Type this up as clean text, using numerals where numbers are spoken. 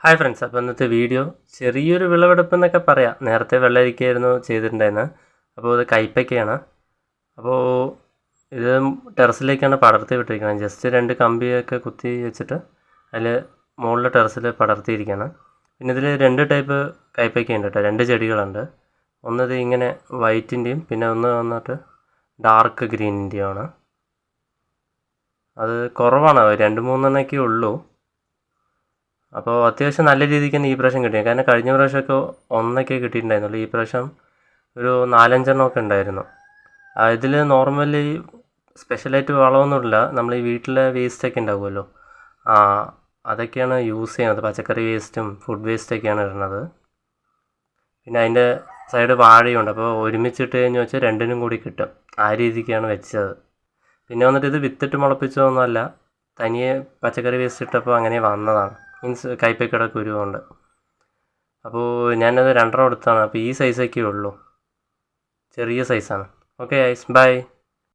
Hi friends, അപ്പോൾ ഇന്നത്തെ video ചെറിയൊരു വിളവെടുപ്പ് എന്നൊക്കെ പറയാം. നേരത്തെ വെള്ളരിക്കയായിരുന്നു ചെയ്തിട്ടുണ്ടായിരുന്നത്. അപ്പോൾ ഇത് കൈപ്പയ്ക്കയാണ്. അപ്പോൾ ഇത് ടെറസിലേക്കാണ് പടർത്തി വിട്ടിരിക്കുന്നത്. ജസ്റ്റ് 2 കമ്പിയൊക്കെ കുത്തി വെച്ചിട്ട് അതിൽ മുകളിൽ ടെറസിൽ പടർത്തിയിരിക്കുകയാണ്. പിന്നെ ഇതിൽ 2 ടൈപ്പ് കൈപ്പയ്ക്കയുണ്ട് കേട്ടോ, 2 ചെടികളുണ്ട്. ഒന്നത് ഇങ്ങനെ വൈറ്റിൻ്റെയും പിന്നെ ഒന്ന് വന്നിട്ട് ഡാർക്ക് ഗ്രീനിൻ്റെയുമാണ്. അത് കുറവാണ്, 2-3 ഉള്ളൂ. അപ്പോൾ അത്യാവശ്യം നല്ല രീതിക്ക് തന്നെ ഈ പ്രാവശ്യം കിട്ടി. കാരണം കഴിഞ്ഞ പ്രാവശ്യമൊക്കെ ഒന്നൊക്കെ കിട്ടിയിട്ടുണ്ടായിരുന്നുള്ളൂ. ഈ പ്രാവശ്യം ഒരു 4-5 ഉണ്ടായിരുന്നു. ഇതിൽ നോർമലി സ്പെഷ്യലായിട്ട് വളമൊന്നുമില്ല. നമ്മൾ ഈ വീട്ടിലെ വേസ്റ്റൊക്കെ ഉണ്ടാകുമല്ലോ, അതൊക്കെയാണ് യൂസ് ചെയ്യുന്നത്. പച്ചക്കറി വേസ്റ്റും ഫുഡ് വേസ്റ്റൊക്കെയാണ് ഇടുന്നത്. പിന്നെ അതിൻ്റെ സൈഡ് വാഴയുണ്ട്. അപ്പോൾ ഒരുമിച്ചിട്ട് കഴിഞ്ഞ് വെച്ചാൽ 2നും കൂടി കിട്ടും. ആ രീതിക്കാണ് വെച്ചത്. പിന്നെ വന്നിട്ട് ഇത് വിത്തിട്ട് മുളപ്പിച്ചതൊന്നുമല്ല, തനിയെ പച്ചക്കറി വേസ്റ്റ് ഇട്ടപ്പോൾ അങ്ങനെ വന്നതാണ്. മീൻസ് കൈപ്പയ്ക്കയുടെ കുരു കൊണ്ട്. അപ്പോൾ ഞാനത് 2 എടുത്താണ്. അപ്പോൾ ഈ സൈസൊക്കെ ഉള്ളൂ, ചെറിയ സൈസാണ്. Okay guys, by.